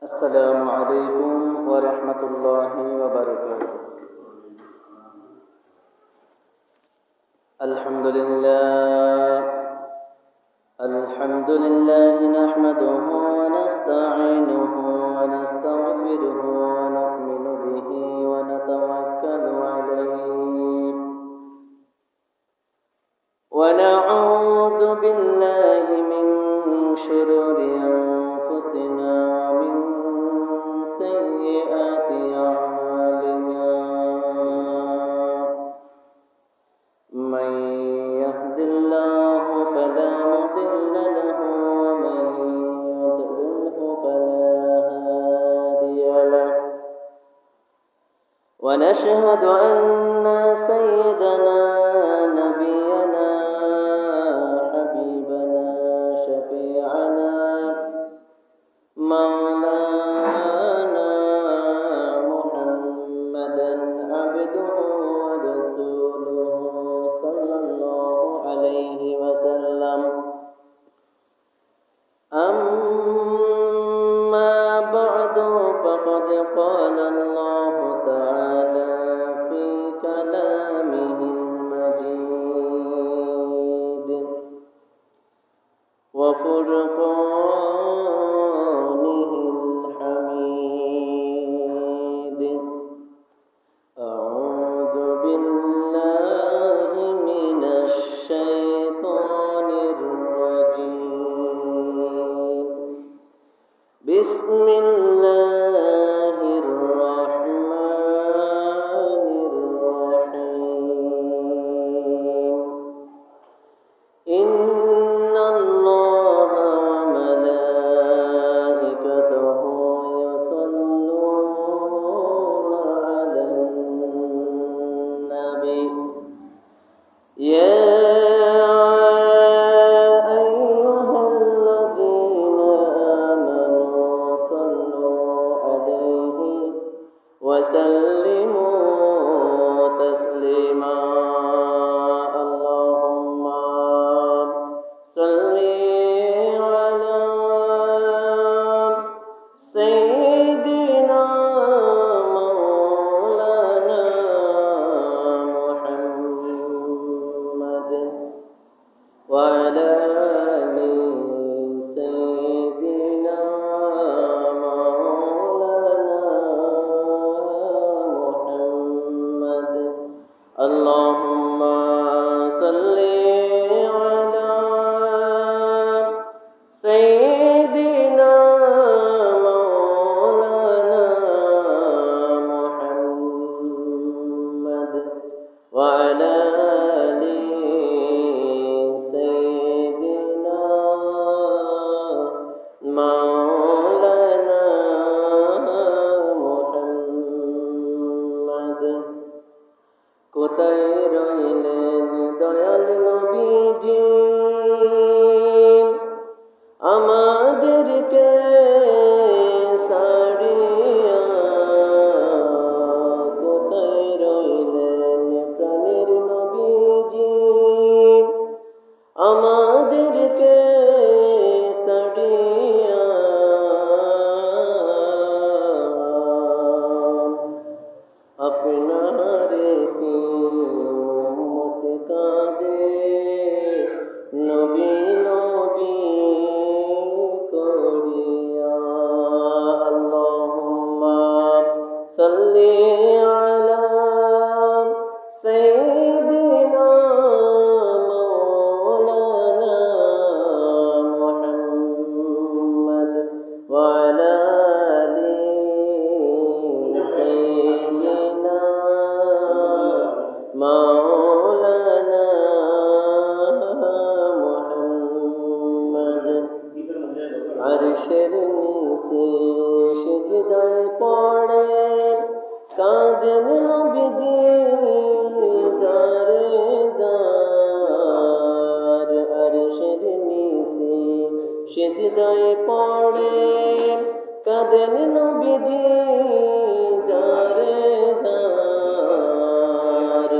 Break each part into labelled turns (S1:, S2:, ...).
S1: السلام عليكم ورحمة الله وبركاته. الحمد لله نحمده ونستعينه ونستغفره ونؤمن به ونتوكل عليه ونعوذ بالله من شرور أنفسنا ومن سيئات أعمالنا. من يهد الله فلا مضل له ومن يضلله فلا هادي له. ونشهد أن سيدنا نبينا حبيبنا شفيعنا مولانا محمدا عبده ورسوله صلى الله عليه وسلم. أما بعد فقد قال الله تعالى في كلامه المجيد وفرقانه الحميد. أعوذ بالله من الشيطان الرجيم. بسم الله الرحمن الرحيم. إن الله وملائكته يصلون على النبي يا أيها الذين آمنوا صلوا عليه وسلموا تسليما. اللهم صل على سيدنا مولانا محمد وعلى آل سيدنا مولانا محمد. اللهم صل على سيدنا مولانا محمد وعلى آل سيدنا مولانا محمد. কোথায় রইলেন দয়াল নবীজি, আমাদেরকে ছাড়িয়া? কোথায় রইলেন প্রাণের নবীজি, আমাদেরকে ছাড়িয়া? আপনারে উম্মত কাঁদে নবী নবী করিয়া। আল্লাহুম্মা সাল্লি আলা সাইয়্যিদিনা মাওলানা মুহাম্মদ ওয়া আলা আলি সাইয়্যিদিনা মাওলানা মুহাম্মদ। আরশের নিচে সিজদায় পড়ে কাঁদেন নবীজি যারে যার। আরশের নিচে সিজদায় পড়ে কাঁদেন নবীজি যারে যার।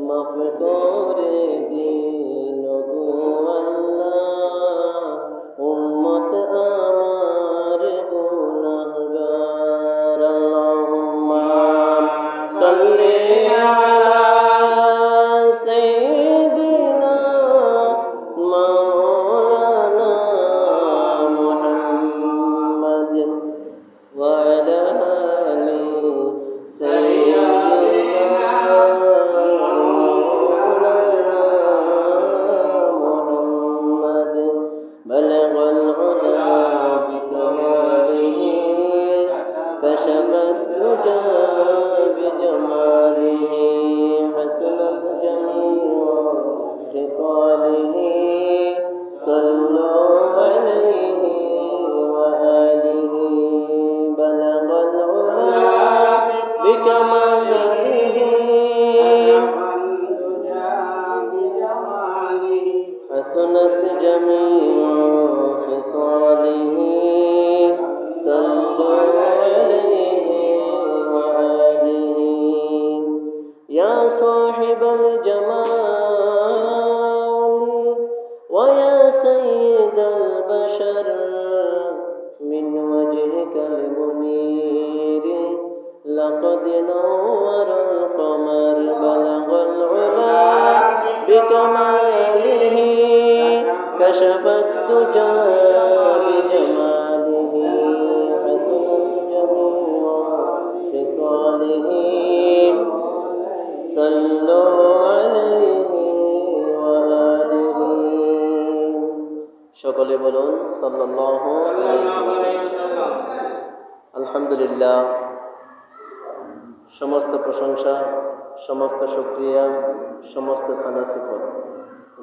S1: মাফ করে দিন গো আল্লাহ উম্মত আমার গুনাহগার। المنير لقد نور القمر بلغ العلا بكماله كشف الدجى بجماله حسن جميع خصاله صلوا عليه وآله সকলে বলুন সাল্লাল্লাহু আলাইহি ওয়াসাল্লাম। আলহামদুলিল্লাহ, সমস্ত প্রশংসা, সমস্ত শুকরিয়া, সমস্ত সানা সিফত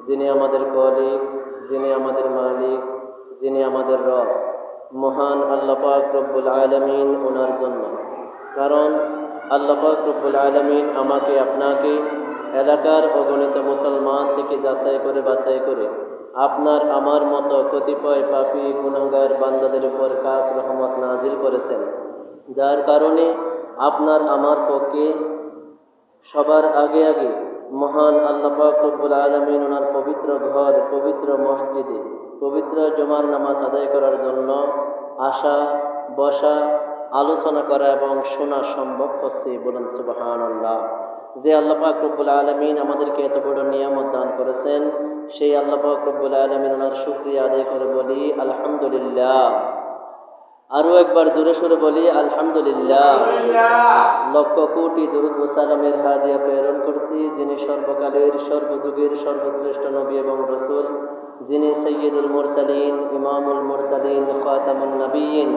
S1: যিনি আমাদের খালিক, যিনি আমাদের মালিক, যিনি আমাদের রব, মহান আল্লাহ পাক রব্বুল আলামিন ওনার জন্য। কারণ আল্লাহ পাক রব্বুল আলামিন আমাকে আপনাকে এলাকার অগণিত মুসলমান থেকে যাচাই করে বাছাই করে আপনার আমার মতো কতিপয় পাপী গুনাহগার বান্দাদের উপর খাস রহমত নাজিল করেছেন, যার কারণে আপনার আমার পক্ষে সবার আগে আগে মহান আল্লাহ পাক রব্বুল আলামিন ওনার পবিত্র ঘর, পবিত্র মসজিদে পবিত্র জুমার নামাজ আদায় করার জন্য আসা, বসা, আলোচনা করা এবং শোনা সম্ভব হচ্ছে। বলুন সুবহানাল্লাহ। যে আল্লাহ পাক রব্বুল আলামিন আমাদেরকে এত বড় নিয়ামত দান করেছেন, সেই আল্লাহ পাক রব্বুল আলামিন ওনার শুকরিয়া আদায় করে বলি আলহামদুলিল্লাহ। আরো একবার জোরে সোরে বলি আলহামদুলিল্লাহ। লক্ষ কোটি দুরূদ ও সালামের হাদিয়া প্রেরণ করছি যিনি সর্বকালের সর্বযুগের সর্বশ্রেষ্ঠ নবী এবং রাসূল, যিনি সাইয়্যিদুল মুরসালিন, ইমামুল মুরসালিন, খাতামুন নবিয়্যিন,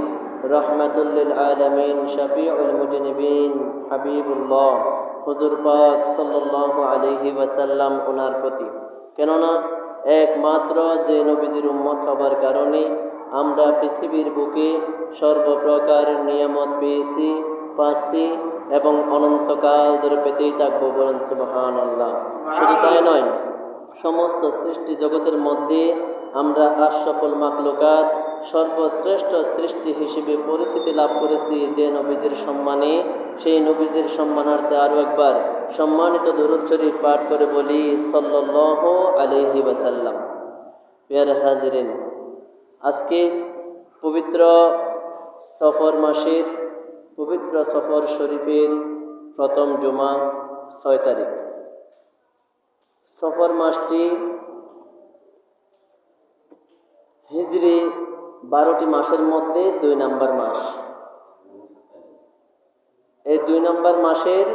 S1: রাহমাতুল লিল আলামিন, শাফিউল মুজনিবিন, হাবিবুল্লাহ হুজুর পাক সাল্লাল্লাহু আলাইহি ওয়াসাল্লাম ওনার প্রতি। কেননা একমাত্র যে নবীজির উম্মত হবার কারণে আমরা পৃথিবীর বুকে সর্বপ্রকার নিয়ামত পেয়েছি, পাচ্ছি এবং অনন্তকাল ধরে পেতেই থাকবো। বলেন সুবহানাল্লাহ। শুধু তাই নয়, সমস্ত সৃষ্টি জগতের মধ্যে আমরা আশরাফুল মাখলুকাত, সর্বশ্রেষ্ঠ সৃষ্টি হিসেবে পরিচিতি লাভ করেছি যে নবীদের সম্মানে। সেই নবীদের সম্মানার্থে আরও একবার সম্মানিত দুরূদ শরীফ পাঠ করে বলি সাল্লাল্লাহু আলাইহি ওয়াসাল্লাম। প্রিয় হাজিরিন, আজকে পবিত্র সফর মাসের পবিত্র সফর শরীফের প্রথম জুমা 6 তারিখ। সফর মাসটি হিজরি 12টি মাসের মধ্যে 2 নম্বর মাস। এই 2 নম্বর মাসের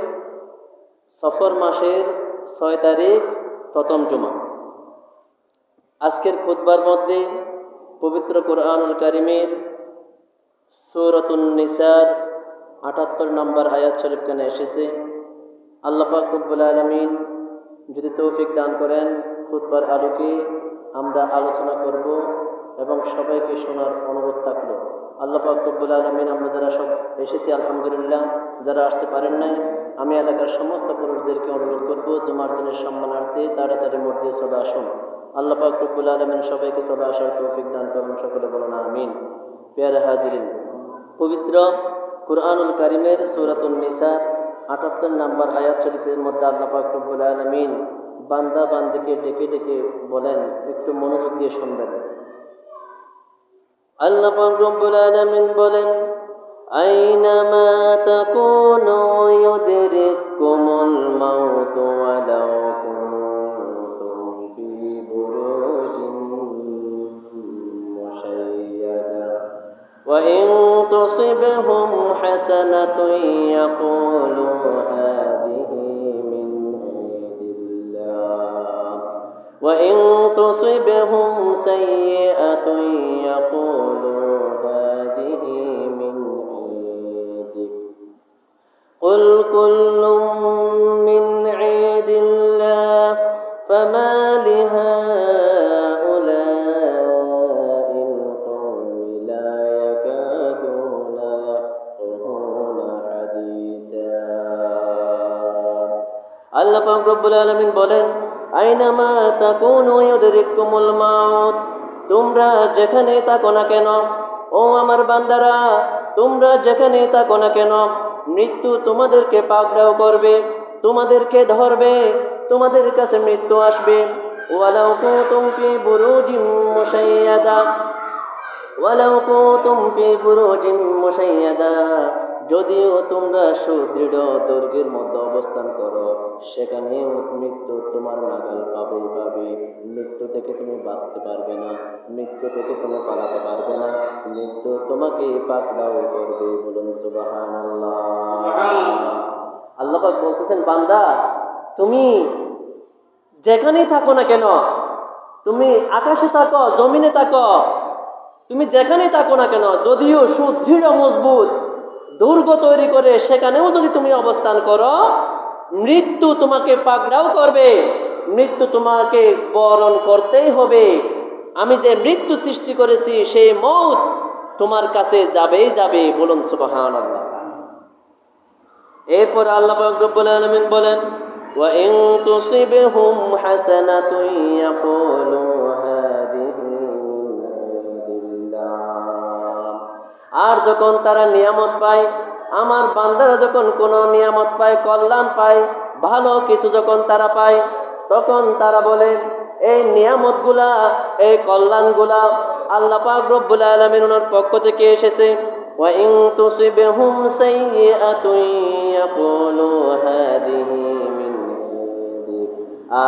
S1: সফর মাসের 6 তারিখ প্রথম জুমা। আজকের খুতবার মধ্যে পবিত্র কোরআনুল কারীমের সূরাতুন নিসার 78 নম্বর আয়াত শরীফ খানে এসেছে। আল্লাহ পাক রব্বুল আলামিন যদি তৌফিক দান করেন, খুতবার আলোকে আমরা আলোচনা করব এবং সবাইকে শোনার অনুরোধ থাকলো। আল্লাহ পাক রব্বুল আলামিন আমরা যারা সব এসেছি আলহামদুলিল্লাহ, যারা আসতে পারেন নাই আমি এলাকার সমস্ত পুরুষদেরকে অনুরোধ করব জুমার দিনের সম্মানার্থে তাড়াতাড়ি মসজিদে চলে আসুন। আল্লাহ পাক রব্বুল আলামিন সবাইকে চলে আসার তৌফিক দান করুন, সকলে বলুন আমিন। প্রিয় হাজিরিন, পবিত্র কুরআনুল কারীমের সূরাতুন নিসা 78 নম্বর আয়াত শরীফের মধ্যে আল্লাহ পাক রব্বুল আলামিন বান্দা বান্দিকে ডেকে ডেকে বলেন, একটু মনোযোগ দিয়ে শুনবেন। আল্লাহ পাক রব্বুল আলামিন বলেন, আইনামা তাকুনু ইউদরিকুমুল মাউত ওয়ালাউ কুনতুম ফি বুরুজিন মুশাইয়াদা ওয়া ইন তুসিবহুম হাসানাতুন ইয়াকুলু হাদিহি মিন ইনদিল্লাহ ওয়া ইন তুসিবহুম সাইয়্যাতুন ইয়াকুলু হাদিহি মিন ইনদিক কুল কুল্লুম মিন ইনদিল্লাহ ফামা লিহাউলাইল কওমি লা ইয়াকাদুনা ইয়াফকাহুনা হাদীসা। আল্লাহ পাক রব্বুল আলামিন বলেন, আইনামা তাকুনু ইউদরিকুমুল মাউত, তোমরা যেখানে থাকো না কেন, ও আমার বান্দারা তোমরা যেখানে থাকো না কেন, মৃত্যু তোমাদেরকে পাকড়াও করবে, তোমাদেরকে ধরবে, তোমাদের কাছে মৃত্যু আসবে। ওয়ালাউ কুনতুম ফি বুরুজিন মুশাইয়াদা, ওয়ালাউ কুনতুম ফি বুরুজিম মুশাইয়াদা, যদিও তোমরা সুদৃঢ় দুর্গের মধ্যে অবস্থান করো, সেখানেও মৃত্যু তোমার নাগাল পাবেই পাবে। মৃত্যু থেকে তুমি বাঁচতে পারবে না, মৃত্যু থেকে তুমি পালাতে পারবে না, মৃত্যু তোমাকে পাকড়াও করবে। বলুন সুবহানাল্লাহ। আল্লাহ পাক বলতেছেন, বান্দা তুমি যেখানেই থাকো না কেন, তুমি আকাশে থাকো, জমিনে থাকো, তুমি যেখানেই থাকো না কেন, যদিও সুদৃঢ় মজবুত দুর্গ তৈরি করে সেখানেও যদি তুমি অবস্থান করো, মৃত্যু তোমাকে পাকড়াও করবে, মৃত্যু তোমাকে বরণ করতেই হবে। আমি যে মৃত্যু সৃষ্টি করেছি সেই মউত তোমার কাছে যাবেই যাবে। বলুন সুবহানাল্লাহ। এরপর আল্লাহ পাক রব্বুল আলামিন বলেন, ওয়া ইন তুসিবহুম হাসানাতুন ইয়াকুলু হাদিহি মিন ইনদিল্লাহ। আর যখন তারা নিয়ামত পায়, আমার বান্দারা যখন কোনো নিয়ামত পায়, কল্যাণ পায়, ভালো কিছু যখন তারা পায়, তখন তারা বলে এই নিয়ামতগুলা, এই কল্যাণগুলা আল্লাহ পাক রব্বুল আলামিন ওনার পক্ষ থেকে এসেছে। ওয়া ইন তুসিবহুম সাইয়্যাতুন ইয়াকুলু হাদিহি মিন ইনদিক।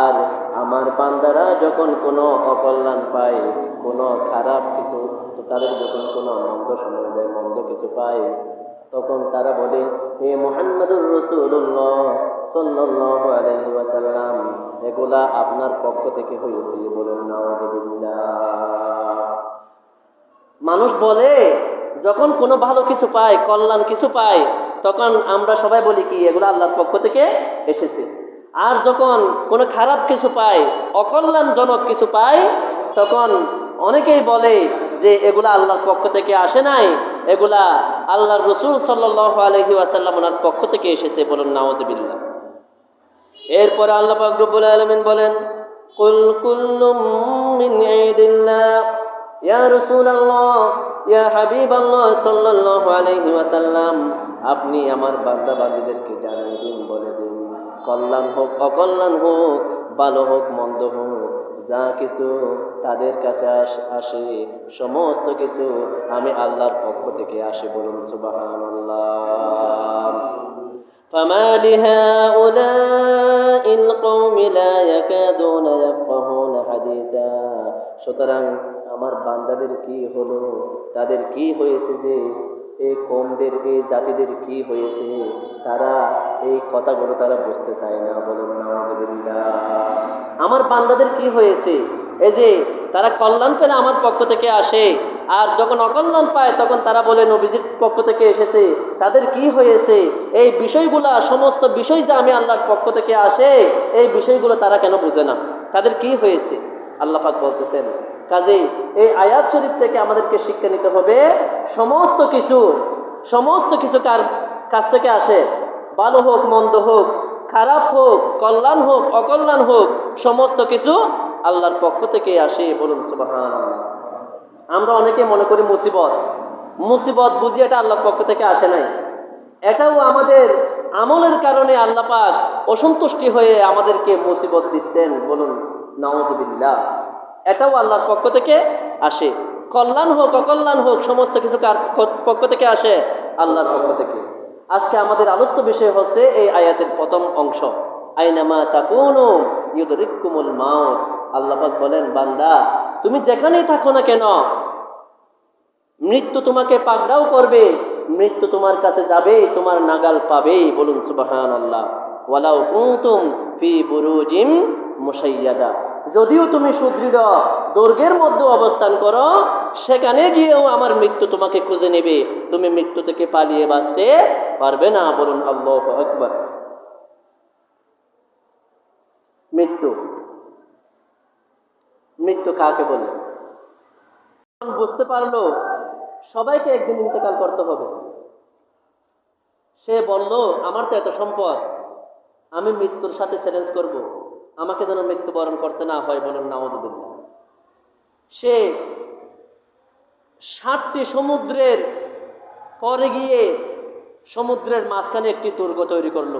S1: আর আমার বান্দারা যখন কোনো অকল্যাণ পায়, কোনো খারাপ কিছু, তাদের যখন কোনো মন্দ শোনা যায়, মন্দ কিছু পায়, তখন তারা বলে হে মুহাম্মদুর রাসূলুল্লাহ সাল্লাল্লাহু আলাইহি ওয়াসাল্লাম, এগুলা আপনার পক্ষ থেকে হয়েছে। বলেন নাউযুবিল্লাহ। মানুষ বলে যখন কোনো ভালো কিছু পায়, কল্যাণ কিছু পায়, তখন আমরা সবাই বলি কি এগুলো আল্লাহর পক্ষ থেকে এসেছে। আর যখন কোনো খারাপ কিছু পায়, অকল্যাণজনক কিছু পায়, তখন অনেকেই বলে যে এগুলা আল্লাহর পক্ষ থেকে আসে নাই, এগুলা আল্লাহর রাসূল সাল্লাল্লাহু আলাইহি ওয়াসাল্লাম ওনার পক্ষ থেকে এসেছে। বলুন নাউযুবিল্লাহ। এরপরে আল্লাহ পাক রব্বুল আলামিন বলেন, কুল কুল্লুম মিন ইনদিল্লাহ ইয়া রাসূলুল্লাহ ইয়া হাবিবাল্লাহ সাল্লাল্লাহু আলাইহি ওয়াসাল্লাম, আপনি আমার বান্দা বান্দীদেরকে জানিয়ে দিন, বলে দিন, কল্যাণ হোক অকল্যাণ হোক, ভালো হোক মন্দ হোক, যা কিছু তাদের কাছে আসে সমস্ত কিছু আমি আল্লাহর পক্ষ থেকে আসে। বলুন সুবহানাল্লাহ। فما لهؤلاء القوم لا يكادون يفقهون حديثا। সুতরাং আমার বান্দাদের কি হলো, তাদের কি হয়েছে যে এই কওমদের, এই জাতিদের কি হয়েছে, তারা এই কথাগুলো তারা বুঝতে চায় না। বলুন নাউযুবিল্লাহ। আমার বান্দাদের কি হয়েছে, এই যে তারা কল্যাণ পেলে আমার পক্ষ থেকে আসে, আর যখন অকল্যাণ পায় তখন তারা বলে নবীজির পক্ষ থেকে এসেছে। তাদের কি হয়েছে, এই বিষয়গুলা, সমস্ত বিষয় যে আমি আল্লাহর পক্ষ থেকে আসে, এই বিষয়গুলো তারা কেন বুঝে না, তাদের কি হয়েছে? আল্লাহ পাক বলতেছেন, কাজেই এই আয়াত শরীফ থেকে আমাদেরকে শিক্ষা নিতে হবে, সমস্ত কিছু কার কাছ থেকে আসে, ভালো হোক মন্দ হোক, খারাপ হোক, কল্যাণ হোক অকল্যাণ হোক, সমস্ত কিছু আল্লাহর পক্ষ থেকে আসে। বলুন সুবহানাল্লাহ। আমরা অনেকে মনে করি মুসিবত বুঝি এটা আল্লাহর পক্ষ থেকে আসে নাই, এটাও আমাদের আমলের কারণে আল্লাহ পাক অসন্তুষ্টি হয়ে আমাদেরকে মুসিবত দিচ্ছেন। বলুন নাউযুবিল্লাহ। এটাও আল্লাহর পক্ষ থেকে আসে, কল্যাণ হোক অকল্যাণ হোক, সমস্ত কিছু কার পক্ষ থেকে আসে? আল্লাহর পক্ষ থেকে। আজকে আমাদের আলোচ্য বিষয় হচ্ছে এই আয়াতের প্রথম অংশ, আইনামা তাকুনু ইউদরিকুমুল মাউত। আল্লাহ পাক বলেন, বান্দা তুমি যেখানেই থাকো না কেন, মৃত্যু তোমাকে পাকড়াও করবে, মৃত্যু তোমার কাছে যাবে, তোমার নাগাল পাবে। বলুন সুবহানাল্লাহ। ওয়ালাউ কুনতুম ফি বুরুজিম মুশাইয়াদা, যদিও তুমি সুদৃঢ় দুর্গের মধ্যে অবস্থান করো, সেখানে গিয়েও আমার মৃত্যু তোমাকে খুঁজে নেবে, তুমি মৃত্যু থেকে পালিয়ে বাঁচতে পারবে না। বলুন আল্লাহু আকবার। মৃত্যু কাকে বলে? বুঝতে পারলো সবাইকে একদিন ইন্তেকাল করতে হবে। সে বলল, আমার তো এত সম্পদ, আমি মৃত্যুর সাথে চ্যালেঞ্জ করব, আমাকে যেন মৃত্যুবরণ করতে না হয়। বলুন নাউযুবিল্লাহ। সে 7টি সমুদ্রের পরে গিয়ে সমুদ্রের মাঝখানে একটি দুর্গ তৈরি করলো।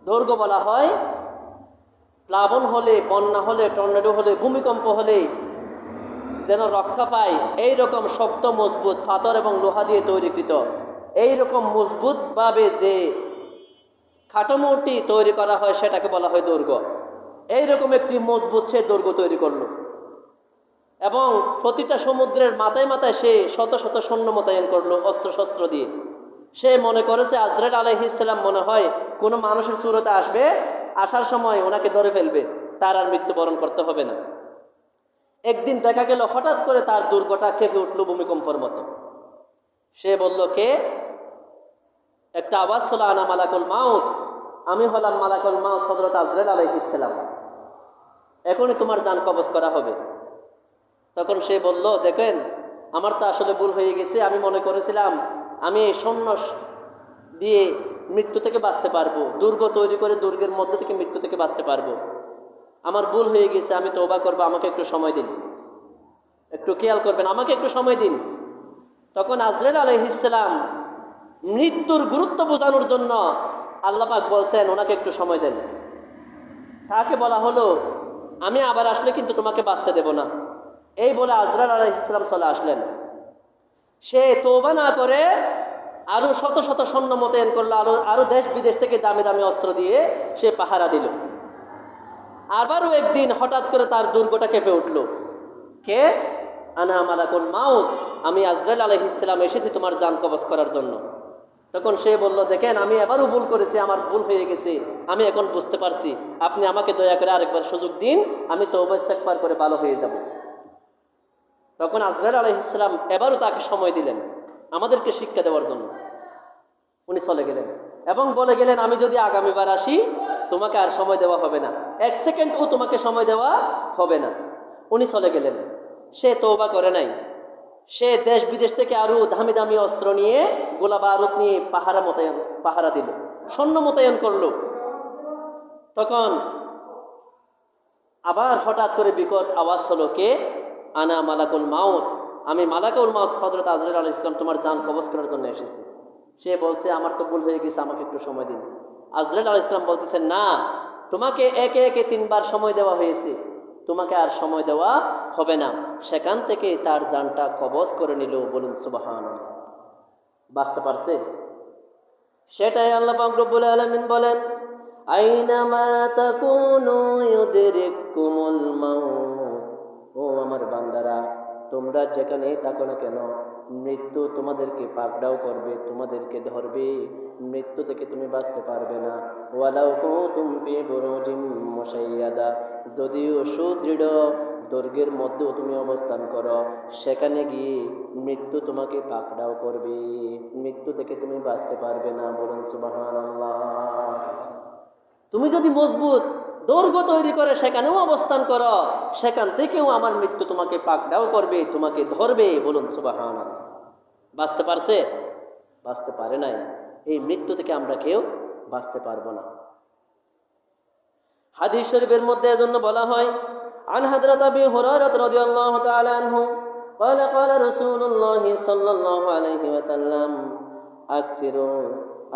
S1: দুর্গ বলা হয় প্লাবন হলে, বন্যা হলে, টর্নেডো হলে, ভূমিকম্প হলে যেন রক্ষা পায়, এইরকম শক্ত মজবুত পাথর এবং লোহা দিয়ে তৈরিকৃত এইরকম মজবুতভাবে যে কাঠামোটি তৈরি করা হয় সেটাকে বলা হয় দুর্গ। এইরকম একটি মজবুত সে দুর্গ তৈরি করলো এবং প্রতিটা সমুদ্রের মাথায় মাথায় সে শত শত সৈন্য মোতায়েন করলো অস্ত্র শস্ত্র দিয়ে। সে মনে করেছে আজরাইল আলাইহিস সালাম মনে হয় কোনো মানুষের সুরতে আসবে, আসার সময় ওনাকে ধরে ফেলবে, তার আর মৃত্যুবরণ করতে হবে না। একদিন দেখা গেল হঠাৎ করে তার দুর্গটা কেঁপে উঠল ভূমিকম্পের মতো। সে বলল, কে? একটা আওয়াজ হলো, আনা মালাকুল মাউত, আমি হলাম মালাকুল মাউত হযরত আজরাইল আলাইহিস সালাম, এখনই তোমার জান কবজ করা হবে। তখন সে বলল, দেখেন আমার তো আসলে ভুল হয়ে গেছে, আমি মনে করেছিলাম আমি এই সৈন্য দিয়ে মৃত্যু থেকে বাঁচতে পারবো, দুর্গ তৈরি করে দুর্গের মধ্যে থেকে মৃত্যু থেকে বাঁচতে পারবো, আমার ভুল হয়ে গেছে, আমি তওবা করবো, আমাকে একটু সময় দিন, একটু খেয়াল করবেন, আমাকে একটু সময় দিন। তখন আজরাইল আলাইহিস সালাম মৃত্যুর গুরুত্ব বোঝানোর জন্য আল্লাহ পাক বলছেন ওনাকে একটু সময় দেন। তাকে বলা হলো, আমি আবার আসলে কিন্তু তোমাকে বাঁচতে দেব না। এই বলে আজরাইল আলাইহিস সালাম চলে আসলেন। সে তওবা না করে আরো শত শত সৈন্য মোতায়েন করলো, আরো দেশ বিদেশ থেকে দামি দামি অস্ত্র দিয়ে সে পাহারা দিল। আবারও একদিন হঠাৎ করে তার দুর্গটা কেঁপে উঠল। কে? আনা মালাকুল মাউত, আমি আজরাইল আলাইহিস সালাম এসেছি তোমার জান কবজ করার জন্য। তখন সে বলল, দেখেন আমি এবারও ভুল করেছি, আমার ভুল হয়ে গেছে, আমি এখন বুঝতে পারছি, আপনি আমাকে দয়া করে আরেকবার সুযোগ দিন, আমি তওবা ইস্তেগফার করে ভালো হয়ে যাব। তখন আজরাইল আলাইহিস সালাম এবারও তাকে সময় দিলেন আমাদেরকে শিক্ষা দেওয়ার জন্য। উনি চলে গেলেন এবং বলে গেলেন, আমি যদি আগামীবার আসি তোমাকে আর সময় দেওয়া হবে না, এক সেকেন্ডও তোমাকে সময় দেওয়া হবে না। উনি চলে গেলেন। সে তওবা করে নাই, সে দেশ বিদেশ থেকে আরো দামি দামি অস্ত্র নিয়ে, গোলা বারুদ নিয়ে পাহারা দিল, সৈন্য মোতায়েন করলো। তখন আবার হঠাৎ করে বিকট আওয়াজ হলো, কে? আনা মালাকুল মাউত, আমি মালাকুল মাউত হযরত আজরাইল আলাইহিস সালাম তোমার জান কবজ করার জন্য এসেছি। সে বলছে, আমার তো ভুল হয়ে গেছে, আমাকে একটু সময় দিন। আজরাইল আলাইহিস সালাম বলতেছেন, না, তোমাকে একে একে 3 বার সময় দেওয়া হয়েছে, তোমাকে আর সময় দেওয়া হবে না। সেখান থেকে তার জানটা কবজ করে নিল। বলুন সুবহানাল্লাহ। বাঁচতে পারছে। সেটাই আল্লাহ পাক রব্বুল আলামিন বলেন, আইনামা তাকুনু ইউদরিকুমুল মাউত, ও আমার বান্দারা, তোমরা যেখানে থাকো না কেন মৃত্যু তোমাদেরকে পাকড়াও করবে, তোমাদেরকে ধরবে, মৃত্যু থেকে তুমি বাঁচতে পারবে না। ওয়ালাউ কুনতুম ফি বুরুজিম মুশাইয়াদা, যদিও সুদৃঢ় দুর্গের মধ্যেও তুমি অবস্থান করো, সেখানে গিয়ে মৃত্যু তোমাকে পাকড়াও করবে, মৃত্যু থেকে তুমি বাঁচতে পারবে না। বলুন সুবহানাল্লাহ। তুমি যদি মজবুত দুর্গ তৈরি করে সেখানেও অবস্থান করো, সেখান থেকেও আমার মৃত্যু তোমাকে পাকড়াও করবে, তোমাকে ধরবে। বলুন সুবহানাল্লাহ। বাঁচতে পারছে? বাঁচতে পারে নাই। এই মৃত্যু থেকে আমরা কেউ বাঁচতে পারবো না। হাদিস শরীফের মধ্যে এজন্য বলা হয়, আন হযরত আবি হুরায়রা রাদিয়াল্লাহু তাআলা আনহু قال قال رسول الله صلى الله عليه وسلم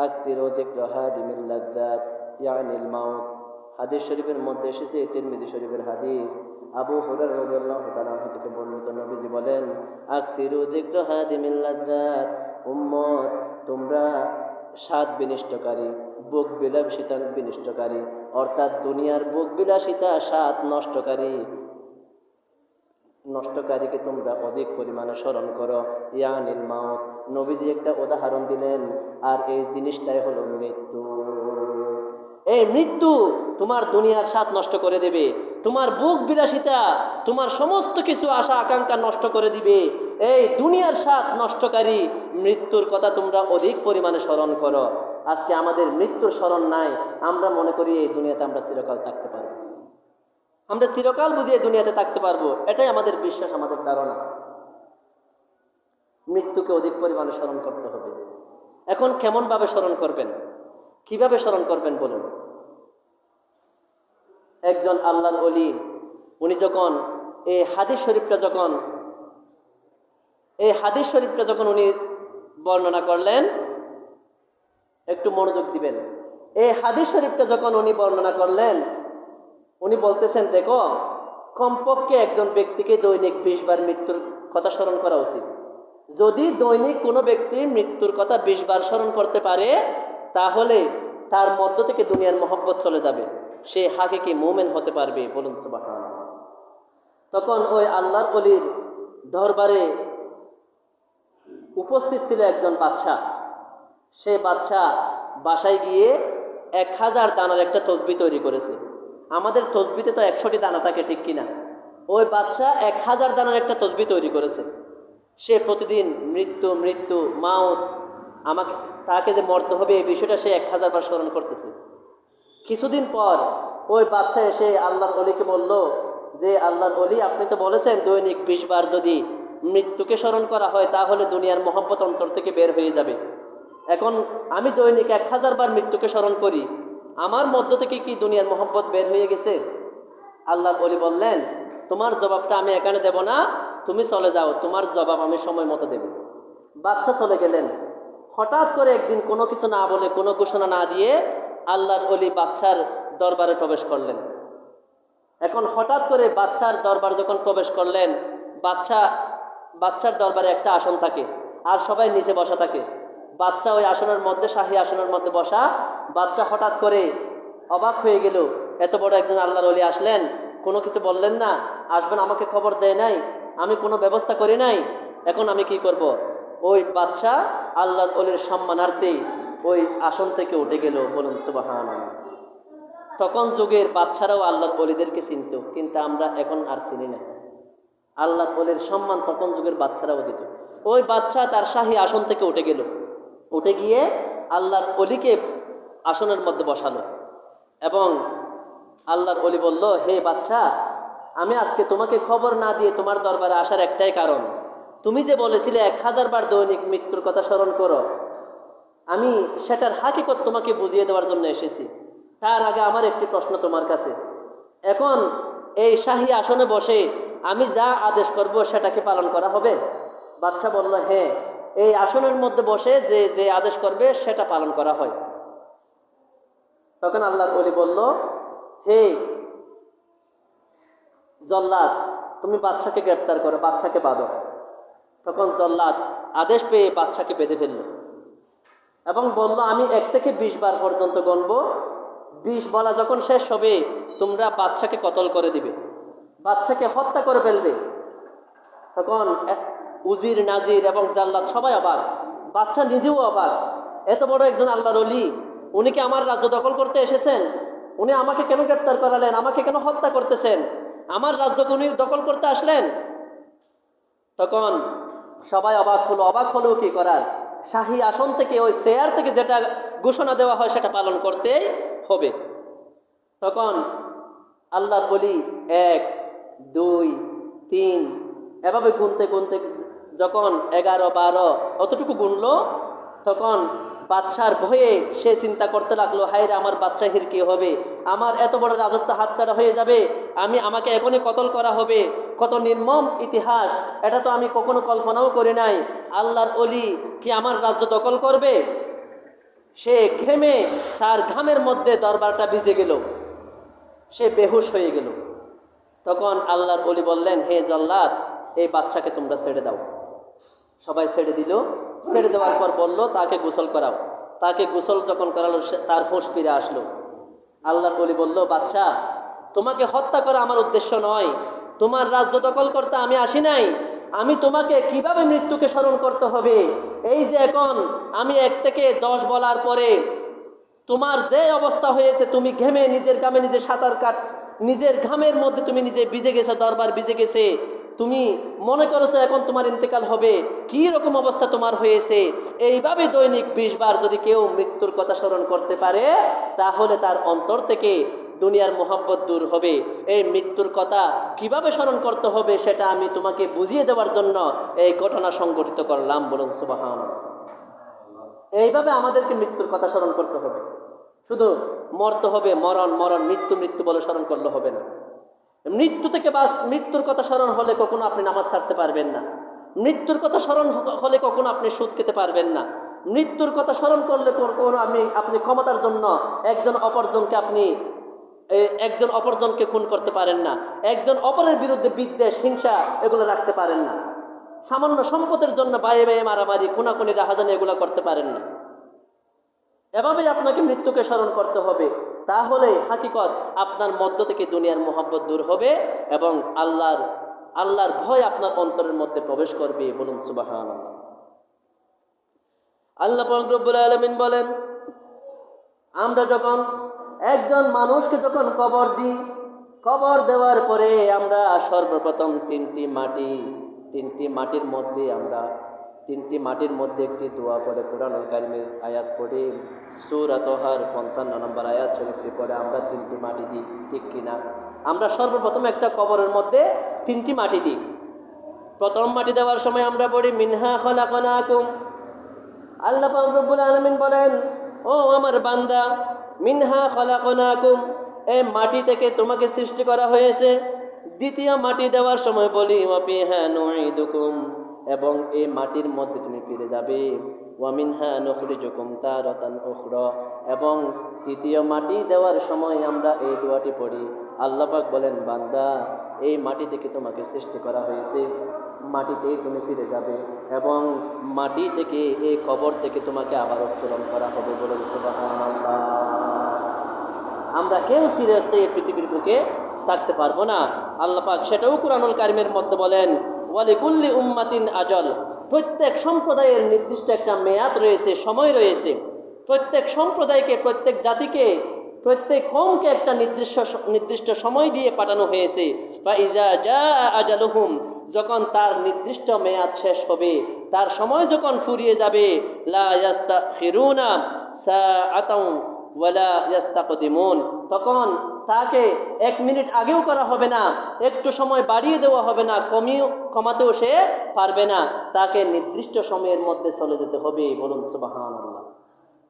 S1: اكثروا ذكر هادم اللذات يعني الموت। হাদিস শরীফের মধ্যে এসেছে, তিরমিজি শরীফের হাদিস, আবু হুরায়রা রাদিয়াল্লাহু তাআলা আনহু থেকে বর্ণিত, নবীজি বলেন, আকসিরু যিকর হাদিমিল লাযযাত, উম্মত তোমরা স্বাদ বিনষ্টকারী, ভোগ বিলাসিতা বিনষ্টকারী, অর্থাৎ দুনিয়ার ভোগ বিলাসিতা স্বাদ নষ্টকারীকে তোমরা অধিক পরিমাণে স্মরণ করো। ইয়ানিল মাউত, নবীজি একটা উদাহরণ দিলেন, আর এই জিনিসটাই হলো মৃত্যু। এই মৃত্যু তোমার দুনিয়ার স্বাদ নষ্ট করে দেবে, তোমার ভোগ বিলাসিতা, তোমার সমস্ত কিছু আশা আকাঙ্ক্ষা নষ্ট করে দিবে। এই দুনিয়ার স্বাদ নষ্টকারী মৃত্যুর কথা তোমরা অধিক পরিমাণে স্মরণ করো। আজকে আমাদের মৃত্যুর স্মরণ নাই, আমরা মনে করি এই দুনিয়াতে আমরা চিরকাল থাকতে পারবো, আমরা চিরকাল বুঝি এই দুনিয়াতে থাকতে পারবো, এটাই আমাদের বিশ্বাস, আমাদের ধারণা। মৃত্যুকে অধিক পরিমাণে স্মরণ করতে হবে। এখন কেমন ভাবে স্মরণ করবেন, কিভাবে স্মরণ করবেন বলুন? একজন আল্লাহর ওলি, উনি যখন এই হাদিস শরীফটা যখন উনি বর্ণনা করলেন, একটু মনোযোগ দিবেন। এই হাদিস শরীফটা যখন উনি বর্ণনা করলেন, উনি বলতেছেন, দেখো কমপক্ষে একজন ব্যক্তিকে দৈনিক 20 বার মৃত্যুর কথা স্মরণ করা উচিত। যদি দৈনিক কোনো ব্যক্তি মৃত্যুর কথা 20 বার স্মরণ করতে পারে, তাহলে তার মধ্য থেকে দুনিয়ার মহব্বত চলে যাবে, সে হাকিকি মুমিন হতে পারবে। বলুন সুবহানাল্লাহ। তখন ওই আল্লাহর ওলির দরবারে উপস্থিত ছিল একজন বাদশাহ। সে বাদশাহ বাসায় গিয়ে 1000 দানার একটা তসবিহ তৈরি করেছে। আমাদের তসবিতে তো 100টি দানা থাকে, ঠিক কিনা? ওই বাদশাহ 1000 দানার একটা তসবিহ তৈরি করেছে। সে প্রতিদিন মৃত্যু মৃত্যু মাউত, আমাকে তাকে যে মরতে হবে এই বিষয়টা সে 1000 বার স্মরণ করতেছে। কিছুদিন পর ওই বাদশাহ এসে আল্লাহর ওলিকে বলল যে, আল্লাহর ওলি, আপনি তো বলেছেন দৈনিক 20 বার যদি মৃত্যুকে স্মরণ করা হয় তাহলে দুনিয়ার মহব্বত অন্তর থেকে বের হয়ে যাবে। এখন আমি দৈনিক 1000 বার মৃত্যুকে স্মরণ করি, আমার মধ্য থেকে কি দুনিয়ার মহব্বত বের হয়ে গেছে? আল্লাহর ওলি বললেন, তোমার জবাবটা আমি এখানে দেব না, তুমি চলে যাও, তোমার জবাব আমি সময় মতো দেব। বাদশা চলে গেলেন। হঠাৎ করে একদিন কোনো কিছু না বলে, কোনো ঘোষণা না দিয়ে আল্লাহর ওলি বাদশার দরবারে প্রবেশ করলেন। এখন হঠাৎ করে বাদশার দরবার যখন প্রবেশ করলেন, বাদশার দরবারে একটা আসন থাকে আর সবাই নিচে বসা থাকে। বাদশা ওই আসনের মধ্যে, শাহী আসনের মধ্যে বসা। বাদশা হঠাৎ করে অবাক হয়ে গেল, এত বড় একজন আল্লাহর ওলি আসলেন, কোনো কিছু বললেন না, আসবেন আমাকে খবর দেয় নাই, আমি কোনো ব্যবস্থা করি নাই, এখন আমি কি করব? ওই বাদশা আল্লাহর ওলির সম্মানার্থে ওই আসন থেকে উঠে গেল। বলুন সুবহানাল্লাহ। তখন যুগের বাদশারাও আল্লাহর ওলিদেরকে চিনত, কিন্তু আমরা এখন আর চিনি না। আল্লাহর ওলির সম্মান তখন যুগের বাদশারাও দিত। ওই বাদশা তার শাহী আসন থেকে উঠে গেল, উঠে গিয়ে আল্লাহর ওলিকে আসনের মধ্যে বসালো এবং আল্লাহর ওলি বলল, হে বাদশা, আমি আজকে তোমাকে খবর না দিয়ে তোমার দরবারে আসার একটাই কারণ, তুমি যে বলেছিলে 1000 বার দৈনিক মৃত্যুর কথা স্মরণ করো, আমি সেটার হাকিকত তোমাকে বুঝিয়ে দেওয়ার জন্য এসেছি। তার আগে আমার একটি প্রশ্ন তোমার কাছে, এখন এই শাহী আসনে বসে আমি যা আদেশ করব সেটাকে পালন করা হবে? বাদশা বলল, হ্যাঁ, এই আসনের মধ্যে বসে যে যে আদেশ করবে সেটা পালন করা হয়। তখন আল্লাহর ওলি বলল, হে জল্লাদ, তুমি বাদশাকে গ্রেপ্তার করো, বাদশাকে বাঁধো। তখন জল্লাদ আদেশ পেয়ে বাদশাকে বেঁধে ফেলল এবং বলল, আমি 1 থেকে 20 বার পর্যন্ত গণব, 20 বলা যখন শেষ হবে তোমরা বাদশাকে কতল করে দিবে, বাদশাকে হত্যা করে ফেলবে। তখন উজির, নাজির এবং জাল্লাদ সবাই অবাক, বাদশা নিজেও অবাক, এত বড় একজন আল্লাহর ওলি, উনি কি আমার রাজ্য দখল করতে এসেছেন? উনি আমাকে কেন গ্রেপ্তার করালেন? আমাকে কেন হত্যা করতেছেন? আমার রাজ্যকে উনি দখল করতে আসলেন? তখন সবাই অবাক হলো। অবাক হলেও কি করার, শাহী আসন থেকে, ওই চেয়ার থেকে যেটা ঘোষণা দেওয়া হয় সেটা পালন করতেই হবে। তখন আল্লাহর ওলি 1, 2, 3 এভাবে গুনতে গুনতে যখন 11, 12 অতটুকু গুনলো, তখন বাদশার ভয়ে সে চিন্তা করতে লাগলো, হায়রে আমার বাদশাহীর কি হবে, আমার এত বড় রাজত্ব হাতছাড়া হয়ে যাবে, আমাকে এখনই কতল করা হবে, কত নির্মম ইতিহাস, এটা তো আমি কখনো কল্পনাও করি নাই। আল্লাহর ওলি কি আমার রাজ্য দখল করবে? সে ঘেমে, তার ঘামের মধ্যে দরবারটা ভিজে গেল, সে বেহুশ হয়ে গেল। তখন আল্লাহর ওলি বললেন, হে জল্লাদ, এই বাদশাকে তোমরা ছেড়ে দাও। সবাই ছেড়ে দিল। ছেড়ে দেওয়ার পর বলল, তাকে গোসল করাও। তাকে গোসল যখন করালো তার হুঁশ ফিরে আসলো। আল্লাহর ওলি বলল, বাদশা, তোমাকে হত্যা করা আমার উদ্দেশ্য নয়, তোমার রাজ্য দখল করতে আমি আসি নাই, আমি তোমাকে কিভাবে মৃত্যুকে স্মরণ করতে হবে, এই যে এখন আমি 1 থেকে 10 বলার পরে তোমার যে অবস্থা হয়েছে, তুমি ঘেমে নিজের ঘামে নিজে সাঁতার নিজের ঘামের মধ্যে তুমি নিজে ভিজে গেছো, দরবার ভিজে গেছে, তুমি মনে করেছো এখন তোমার ইন্তেকাল হবে, কি রকম অবস্থা তোমার হয়েছে। এইভাবে দৈনিক 20 বার যদি কেউ মৃত্যুর কথা স্মরণ করতে পারে, তাহলে তার অন্তর থেকে দুনিয়ার মোহাব্বত দূর হবে। এই মৃত্যুর কথা কিভাবে স্মরণ করতে হবে সেটা আমি তোমাকে বুঝিয়ে দেওয়ার জন্য এই ঘটনা সংঘটিত করলাম। বলুন সুবহানাল্লাহ। এইভাবে আমাদেরকে মৃত্যুর কথা স্মরণ করতে হবে। শুধু মরতে হবে, মরণ মরণ, মৃত্যু মৃত্যু বলে স্মরণ করলে হবে না। মৃত্যুর কথা স্মরণ হলে কখনো আপনি নামাজ ছাড়তে পারবেন না। মৃত্যুর কথা স্মরণ হলে কখনো আপনি সুদ খেতে পারবেন না। মৃত্যুর কথা স্মরণ করলে কখনো আপনি ক্ষমতার জন্য একজন অপরজনকে আপনি একজন অপরজনকে খুন করতে পারেন না, একজন অপরের বিরুদ্ধে বিদ্বেষ হিংসা এগুলো রাখতে পারেন না, সামান্য সম্পদের জন্য বায়ে বায়ে মারামারি খুনাখুনি রাহাজানি এগুলো করতে পারেন না। এভাবেই আপনাকে মৃত্যুকে স্মরণ করতে হবে। তাহলে হাকিকত আপনার মধ্য থেকে দুনিয়ার মোহাব্বত দূর হবে এবং আল্লাহর ভয় আপনার অন্তরের মধ্যে প্রবেশ করবে। বলুন সুবহানাল্লাহ। আল্লাহ পাক রব্বুল আলামিন বলেন, আমরা যখন একজন মানুষকে যখন কবর দিই, কবর দেওয়ার পরে আমরা সর্বপ্রথম তিনটি মাটির মধ্যে একটি দোয়া পড়ে, কুরআনুল কারীমের আয়াত পড়ে, সূরা তাহার 55 নম্বর আয়াত শরীফটি পড়ে আমরা তিনটি মাটি দিই, ঠিক কিনা? আমরা সর্বপ্রথম একটা কবরের মধ্যে তিনটি মাটি দিই। প্রথম মাটি দেওয়ার সময় আমরা পড়ি মিনহা খলাকনাকুম। আল্লাহ পাক রব্বুল আলামিন বলেন, ও আমার বান্দা, মিনহা খলাকনাকুম, এই মাটি থেকে তোমাকে সৃষ্টি করা হয়েছে। দ্বিতীয় মাটি দেওয়ার সময় বলি ওয়া ফিহা নুঈদুকুম, এবং এই মাটির মধ্যে তুমি ফিরে যাবে। ওয়া মিনহা নুখরিজুকুম তারাতান উখরা, এবং তৃতীয় মাটি দেওয়ার সময় আমরা এই দোয়াটি পড়ি। আল্লাহ পাক বলেন, বান্দা, এই মাটি থেকে তোমাকে সৃষ্টি করা হয়েছে, মাটিতেই তুমি ফিরে যাবে এবং মাটি থেকে, এই কবর থেকে তোমাকে আবার উত্তোলন করা হবে। বলুন সুবহানাল্লাহ। আমরা কেউ সিরিয়াসলি এই পৃথিবীর বুকে থাকতে পারবো না। আল্লাহ পাক সেটাও কুরআনুল কারীমের মধ্যে বলেন, ওয়ালিকুল্লি উম্মাতিন আজাল, প্রত্যেক সম্প্রদায়ের নির্দিষ্ট একটা মেয়াদ রয়েছে, সময় রয়েছে। প্রত্যেক সম্প্রদায়কে, প্রত্যেক জাতিকে, প্রত্যেক কওমকে একটা নির্দিষ্ট সময় দিয়ে পাঠানো হয়েছে। ফাইযা জাআ আজালুহুম, যখন তার নির্দিষ্ট মেয়াদ শেষ হবে, তার সময় যখন ফুরিয়ে যাবে, লা ইয়াস্তাখিরুনা সাআতাও ওয়ালা ইয়াস্তাকদিমুন, তখন তাকে 1 মিনিট আগেও করা হবে না, একটু সময় বাড়িয়ে দেওয়া হবে না, কমাতেও সে পারবে না, তাকে নির্দিষ্ট সময়ের মধ্যে চলে যেতে হবে। বলুন সুবহানাল্লাহ।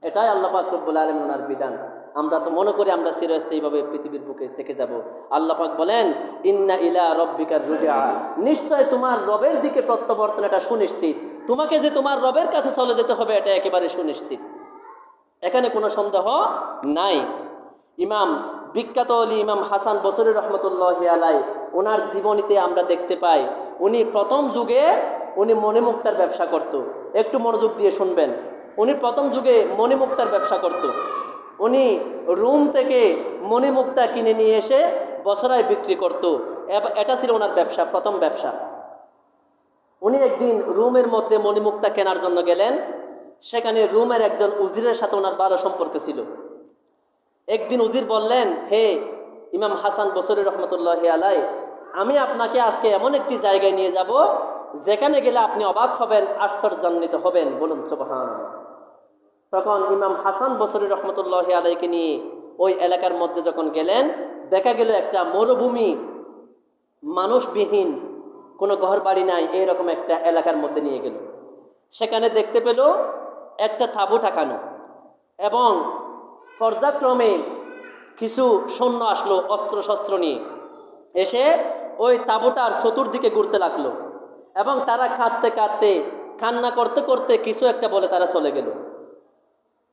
S1: এটাই আল্লাহ পাক রব্বুল আলামিনের বিধান। আমরা তো মনে করি আমরা চিরস্থায়ীভাবে পৃথিবীর বুকে থেকে যাব। আল্লাহ পাক বলেন, ইন্না ইলা রব্বিকার রুজআ, নিশ্চয় তোমার রবের দিকে প্রত্যাবর্তন, এটা সুনিশ্চিত। তোমাকে যে তোমার রবের কাছে চলে যেতে হবে এটা একেবারে সুনিশ্চিত, এখানে কোনো সন্দেহ নাই। বিখ্যাত ইমাম হাসান বসরি রহমতুল্লাহি আলাইহি, ওনার জীবনীতে আমরা দেখতে পাই, উনি প্রথম যুগে উনি মণিমুক্তার ব্যবসা করত। একটু মনোযোগ দিয়ে শুনবেন। উনি প্রথম যুগে মণিমুক্তার ব্যবসা করত। উনি রুম থেকে মণিমুক্তা কিনে নিয়ে এসে বছরায় বিক্রি করত। এটা ছিল ওনার ব্যবসা, প্রথম ব্যবসা। উনি একদিন রুমের মধ্যে মণিমুক্তা কেনার জন্য গেলেন। সেখানে রুমের একজন উজিরের সাথে ওনার ভালো সম্পর্ক ছিল। একদিন উজির বললেন, হে ইমাম হাসান বসরি রহমতুল্লাহি আলাইহি, আমি আপনাকে আজকে এমন একটি জায়গায় নিয়ে যাব যেখানে গেলে আপনি অবাক হবেন, আশ্চর্যান্বিত হবেন। বলুন সুবহানাল্লাহ। তখন ইমাম হাসান বসরি রহমতুল্লাহি আলাইহিকে নিয়ে ওই এলাকার মধ্যে যখন গেলেন, দেখা গেল একটা মরুভূমি, মানুষবিহীন, কোনো ঘর বাড়ি নাই, এইরকম একটা এলাকার মধ্যে নিয়ে গেল। সেখানে দেখতে পেল একটা তাঁবু ঠাকানো এবং পর্যায়ক্রমে কিছু সৈন্য আসলো অস্ত্রশস্ত্র নিয়ে, এসে ওই তাঁবুটার চতুর্দিকে ঘুরতে লাগলো এবং তারা কাঁদতে কাঁদতে, কান্না করতে করতে কিছু একটা বলে তারা চলে গেল।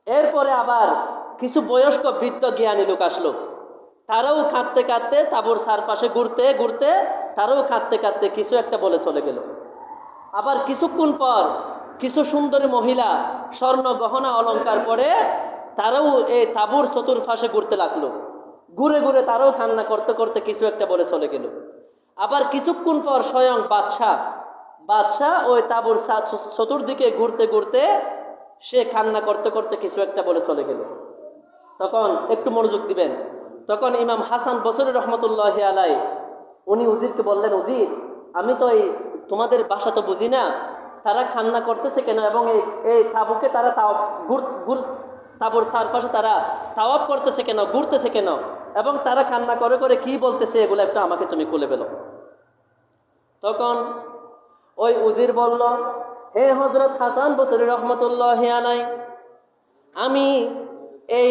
S1: এরপরে আবার কিছু বয়স্ক বৃদ্ধ জ্ঞানী লোক আসলো, তারাও কাঁদতে কাঁদতে তাঁবুর চারপাশে ঘুরতে ঘুরতে তারাও কাঁদতে কাঁদতে কিছু একটা বলে চলে গেল। আবার কিছুক্ষণ পর কিছু সুন্দরী মহিলা স্বর্ণ গহনা অলংকার পরে তারাও এই তাঁবুর চতুর্পাশে ঘুরতে লাগলো, ঘুরে ঘুরে তারাও কান্না করতে করতে কিছু একটা বলে চলে গেল। আবার কিছুক্ষণ পর স্বয়ং বাদশাহ ওই তাঁবুর চতুর্দিকে ঘুরতে ঘুরতে সে কান্না করতে করতে কিছু একটা বলে চলে গেল। তখন একটু মনোযোগ দিবেন। তখন ইমাম হাসান বসরি রহমতুল্লাহি আলাইহি উনি উজিরকে বললেন, উজির, আমি তো এই তোমাদের ভাষা তো বুঝি না, তারা কান্না করতেছে কেন এবং এই তাঁবুকে তারা তাঁবুর চারপাশে তারা তাওয়াফ করতেছে কেন, ঘুরতেছে কেন, এবং তারা কান্না করে করে কি বলতেছে, এগুলো একটু আমাকে তুমি খুলে ফেলো। তখন ওই উজির বলল, হে হযরত হাসান বসরি রহমতুল্লাহি আলাইহি, আমি এই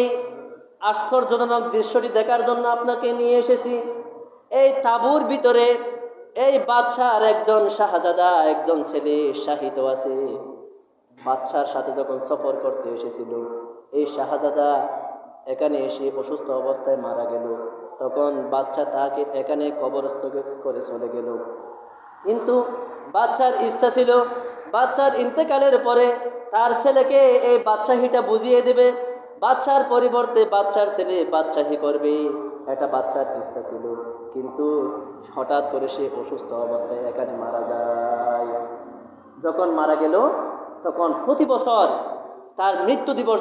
S1: আশ্চর্যজনক দৃশ্যটি দেখার জন্য আপনাকে নিয়ে এসেছি। এই তাঁবুর ভিতরে এই বাদশার একজন শাহজাদা, একজন ছেলে শাহিত আছে। বাদশার সাথে যখন সফর করতে এসেছিল, এই শাহজাদা এখানে এসে অসুস্থ অবস্থায় মারা গেল। তখন বাচ্চা তাকে এখানে কবরস্থ করে চলে গেল। কিন্তু বাচ্চার ইচ্ছা ছিল বাচ্চার ইন্তেকালের পরে তার ছেলেকে এই বাদশাহীটা বুঝিয়ে দেবে, বাচ্চার পরিবর্তে বাচ্চার ছেলে বাদশাহী করবে, এটা বাচ্চার ইচ্ছা ছিল। কিন্তু হঠাৎ করে সে অসুস্থ অবস্থায় এখানে মারা যায়। যখন মারা গেল তখন প্রতি বছর তার মৃত্যু দিবস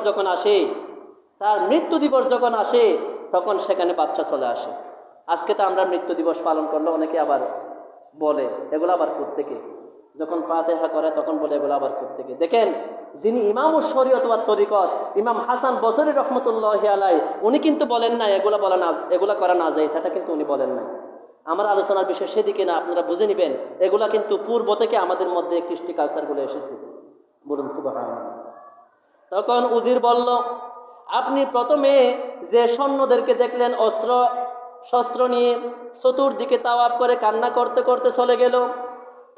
S1: যখন আসে তখন সেখানে বাচ্চা চলে আসে। আজকে তো আমরা মৃত্যু দিবস পালন করলে অনেকে আবার বলে এগুলো আবার কোত্থেকে, যখন ফাতিহা করে তখন বলে এগুলো আবার কোত্থেকে। দেখেন, যিনি ইমামুশ শরীয়ত ওয়াত তরিকত ইমাম হাসান বসরি রহমতুল্লাহি আলাইহি, উনি কিন্তু বলেন না এগুলা করা না যায়, সেটা কিন্তু উনি বলেন নাই। আমার আলোচনার বিষয় সেদিকে না, আপনারা বুঝে নেবেন। এগুলা কিন্তু পূর্ব থেকে আমাদের মধ্যে কৃষ্টি কালচারগুলো এসেছে। বলুন সুবহানাল্লাহ। তখন উজির বলল, আপনি প্রথমে যে সৈন্যদেরকে দেখলেন অস্ত্র শস্ত্র নিয়ে চতুর্দিকে তাওয়াফ করে কান্না করতে করতে চলে গেল,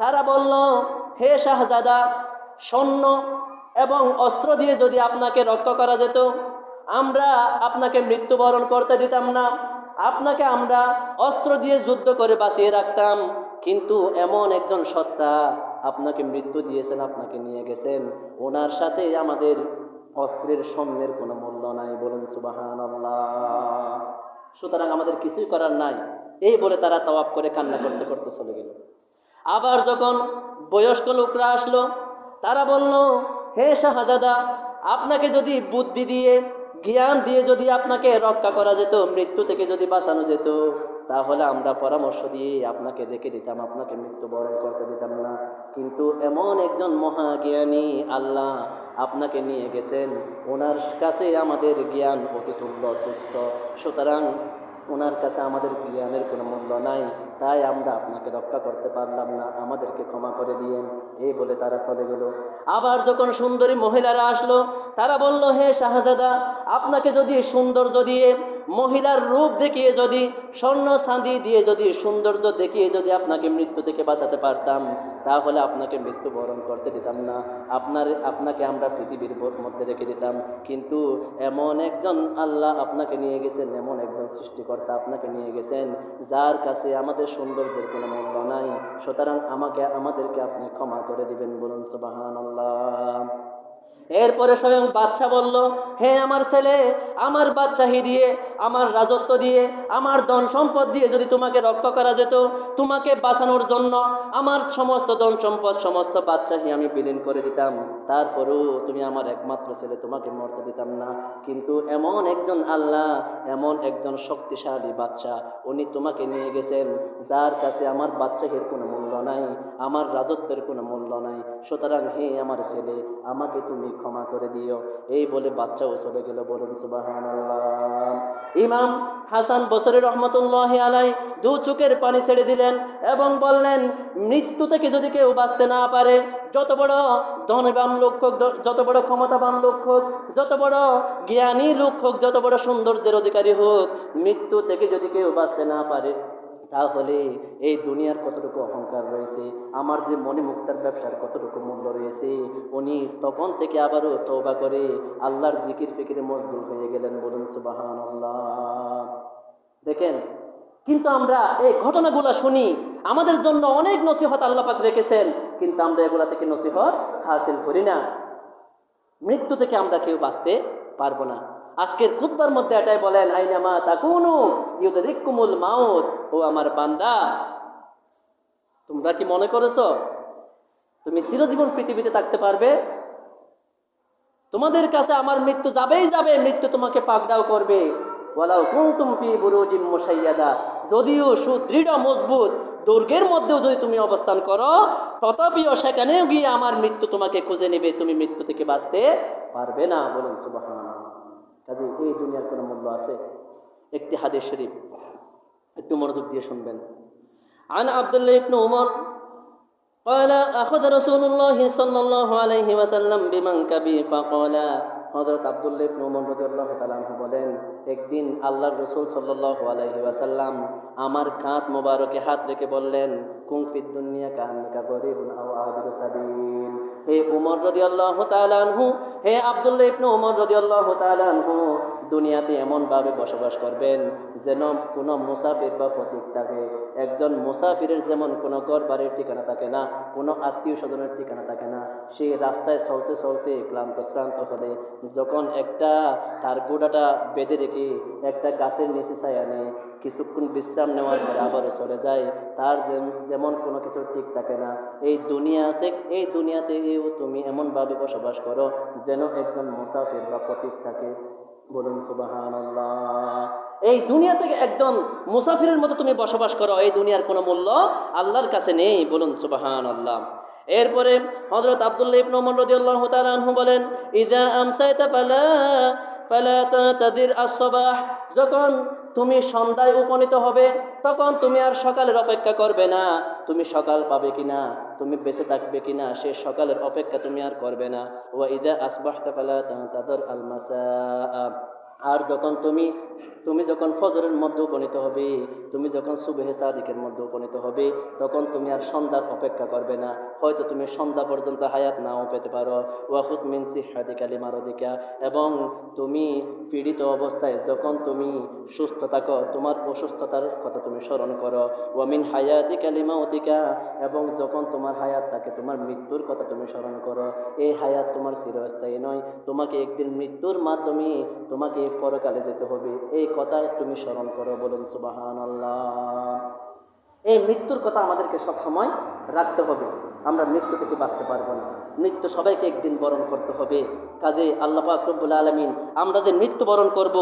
S1: তারা বলল, হে শাহজাদা, সৈন্য এবং অস্ত্র দিয়ে যদি আপনাকে রক্ষা করা যেত, আমরা আপনাকে মৃত্যুবরণ করতে দিতাম না, আপনাকে আমরা অস্ত্র দিয়ে যুদ্ধ করে বাঁচিয়ে রাখতাম। কিন্তু এমন একজন সত্তা আপনাকে মৃত্যু দিয়েছেন, আপনাকে নিয়ে গেছেন, ওনার সাথে আমাদের অস্ত্রের সৈন্যের কোনো মূল্য নাই। বলুন সুবহানাল্লাহ। সুতরাং আমাদের কিছুই করার নাই, এই বলে তারা তাওয়াফ করে কান্না করতে করতে চলে গেল। আবার যখন বয়স্ক লোকরা আসলো, তারা বলল, হে শাহজাদা, আপনাকে যদি বুদ্ধি দিয়ে জ্ঞান দিয়ে যদি আপনাকে রক্ষা করা যেত, মৃত্যু থেকে যদি বাঁচানো যেত, তাহলে আমরা পরামর্শ দিয়ে আপনাকে রেখে দিতাম, আপনাকে মৃত্যুবরণ করতে দিতাম না। কিন্তু এমন একজন মহাজ্ঞানী আল্লাহ আপনাকে নিয়ে গেছেন, ওনার কাছে আমাদের জ্ঞান অতি তুচ্ছ, সুতরাং ওনার কাছে আমাদের জ্ঞানের কোনো মূল্য নাই, তাই আমরা আপনাকে রক্ষা করতে পারলাম না, আমাদেরকে ক্ষমা করে দিয়েন। এই বলে তারা চলে গেল। আবার যখন সুন্দরী মহিলারা আসলো, তারা বলল, হে শাহজাদা, আপনাকে যদি সৌন্দর্য দিয়ে, মহিলার রূপ দেখিয়ে, যদি স্বর্ণ চাঁদি দিয়ে, যদি সৌন্দর্য দেখিয়ে যদি আপনাকে মৃত্যু থেকে বাঁচাতে পারতাম, তাহলে আপনাকে মৃত্যুবরণ করতে দিতাম না, আপনাকে আমরা পৃথিবীর মধ্যে রেখে দিতাম। কিন্তু এমন একজন আল্লাহ আপনাকে নিয়ে গেছেন, এমন একজন সৃষ্টিকর্তা আপনাকে নিয়ে গেছেন, যার কাছে আমাদের সৌন্দর্যের কোনো মূল্য নাই, সুতরাং আমাদেরকে আপনি ক্ষমা করে দিবেন। বলুন সুবহানাল্লাহ। এরপরে স্বয়ং বাদশা বলল, হে আমার ছেলে, আমার বাদশাহী দিয়ে, আমার রাজত্ব দিয়ে, আমার ধন সম্পদ দিয়ে যদি তোমাকে রক্ষা করা যেত, তোমাকে বাঁচানোর জন্য আমার সমস্ত ধন সম্পদ, সমস্ত বাদশাহী আমি বিলীন করে দিতাম, তারপরেও তুমি আমার একমাত্র ছেলে, তোমাকে মরতে দিতাম না। কিন্তু এমন একজন আল্লাহ, এমন একজন শক্তিশালী বাদশা, উনি তোমাকে নিয়ে গেছেন, যার কাছে আমার বাদশাহীর কোনো মূল্য নাই, আমার রাজত্বের কোনো মূল্য নাই, সুতরাং হে আমার ছেলে, আমাকে তুমি ক্ষমা করে দিও। এই বলে বাচ্চাও চলে গেল। বলুন সুবহানাল্লাহ। ইমাম হাসান বসরি রহমতুল্লাহি আলাইহি দু চোখের পানি ছেড়ে দিলেন এবং বললেন, মৃত্যু থেকে যদি কেউ বাঁচতে না পারে, যত বড় ধনবান লোক হোক, যত বড় ক্ষমতাবান লোক হোক, যত বড় জ্ঞানী লোক হোক, যত বড় সৌন্দর্যের অধিকারী হোক, মৃত্যু থেকে যদি কেউ বাঁচতে না পারে, তাহলে এই দুনিয়ার কতটুকু অহংকার রয়েছে, আমার যে মণিমুক্তার ব্যবসার কতটুকু মূল্য রয়েছে। উনি তখন থেকে আবারও তওবা করে আল্লাহর জিকির ফিকিরে মশগুল হয়ে গেলেন। বলুন সুবহানাল্লাহ। দেখেন, কিন্তু আমরা এই ঘটনাগুলো শুনি, আমাদের জন্য অনেক নসিহত আল্লাহ পাক রেখেছেন, কিন্তু আমরা এগুলা থেকে নসিহত হাসিল করি না। মৃত্যু থেকে আমরা কেউ বাঁচতে পারবো না। আজকের খুতবার মধ্যে এটাই বলেন, আইনামা তাকুনু ইউদরিকুমুল মাউত। ও আমার বান্দা, তোমরা কি মনে করেছো তুমি চিরজীবন পৃথিবীতে থাকতে পারবে? তোমাদের কাছে আমার মৃত্যু যাবেই যাবে, মৃত্যু তোমাকে পাকড়াও করবে। ওয়ালাউ কুনতুম ফি বুরুজিন মুশাইয়াদা, যদিও সুদৃঢ় মজবুত দুর্গের মধ্যেও যদি তুমি অবস্থান করো, তথাপিও সেখানেও গিয়ে আমার মৃত্যু তোমাকে খুঁজে নেবে, তুমি মৃত্যু থেকে বাঁচতে পারবে না। বলুন সুবহানাল্লাহ। কাজে এই দুনিয়ার কোনো মূল্য আছে? একটি হাদিস শরীফ একটু মনোযোগ দিয়ে শুনবেন। আন আব্দুল্লাহ ইবনে উমর قال أخذ رسول الله صلى الله عليه وسلم بمنكبي فقال, হযরত আব্দুল্লাহ ইবনে উমর রাদিয়াল্লাহু তাআলা আনহু বলেন, একদিন আল্লাহর রাসূল সাল্লাল্লাহু আলাইহি ওয়াসাল্লাম আমার কাঁধ মোবারকে হাত রেখে বললেন, কুন ফিদ দুনিয়া কান্নাকা গরিবুন আও আবিরু সাবিল। হে উমর রাদিয়াল্লাহু তাআলা আনহু, হে আব্দুল্লাহ ইবনে উমর রাদিয়াল্লাহু তাআলা আনহু, দুনিয়াতে এমনভাবে বসবাস করবেন যেন কোনো মুসাফির বা পথিক থাকে। একজন মুসাফিরের যেমন কোনো ঘর বাড়ির ঠিকানা থাকে না, কোনো আত্মীয় স্বজনের ঠিকানা থাকে না, সে রাস্তায় চলতে চলতে ক্লান্ত শ্রান্ত হলে যখন একটা তার গোড়াটা বেঁধে রেখে একটা গাছের নিচে ছায়া নেয়, কিছুক্ষণ বিশ্রাম নেওয়ার পরে আবারও চলে যায়, তার যেমন কোনো কিছু ঠিক থাকে না, এই দুনিয়াতেও তুমি এমনভাবে বসবাস করো যেন একজন মুসাফির বা পথিক থাকে। বলুন সুবহানাল্লাহ। এই দুনিয়া থেকে একজন মুসাফিরের মতো তুমি বসবাস করো, এই দুনিয়ার কোনো মূল্য আল্লাহর কাছে নেই। বলুন সুবহানাল্লাহ। এরপরে হযরত আব্দুল্লাহ ইবনে ওমর রাদিয়াল্লাহু তাআলা আনহু বলেন, ইযা আমসাইতা ফালা তাদির আস-সাবাহ, যখন তুমি সন্ধ্যায় উপনীত হবে তখন তুমি আর সকালের অপেক্ষা করবে না। তুমি সকাল পাবে কিনা, তুমি বেঁচে থাকবে কিনা, সে সকালের অপেক্ষা তুমি আর করবে না। ওয়া ইযা আসবাহতা ফালা তাদির আল-মাসা, আর যখন তুমি যখন ফজরের মধ্যে উপনীত হবে, তুমি যখন সুবহে সাদিকের মধ্যে উপনীত হবে, তখন তুমি আর সন্ধ্যার অপেক্ষা করবে না। হয়তো তুমি সন্ধ্যা পর্যন্ত হায়াত নাও পেতে পারো। ওয়াখুদ মিন সিহহাতিকা লিমারাদিকা, এবং তুমি পীড়িত অবস্থায় যখন তুমি সুস্থ থাকো, তোমার অসুস্থতার কথা তুমি স্মরণ করো। ওয়া মিন হায়াতিকা লিমাউতিকা, এবং যখন তোমার হায়াত থাকে তোমার মৃত্যুর কথা তুমি স্মরণ করো। এই হায়াত তোমার চিরস্থায়ী নয়, তোমাকে একদিন মৃত্যুর মাধ্যমে তোমাকে পরকালে যেতে হবে, এই কথা তুমি স্মরণ করো। বলুন সুবহানাল্লাহ। এই মৃত্যুর কথা আমাদেরকে সব সময় রাখতে হবে। আমরা মৃত্যু থেকে বাঁচতে পারবো না, মৃত্যু সবাইকে একদিন বরণ করতে হবে। কাজে আল্লাহ পাক রব্বুল আলামিন আমরা যে মৃত্যু বরণ করব,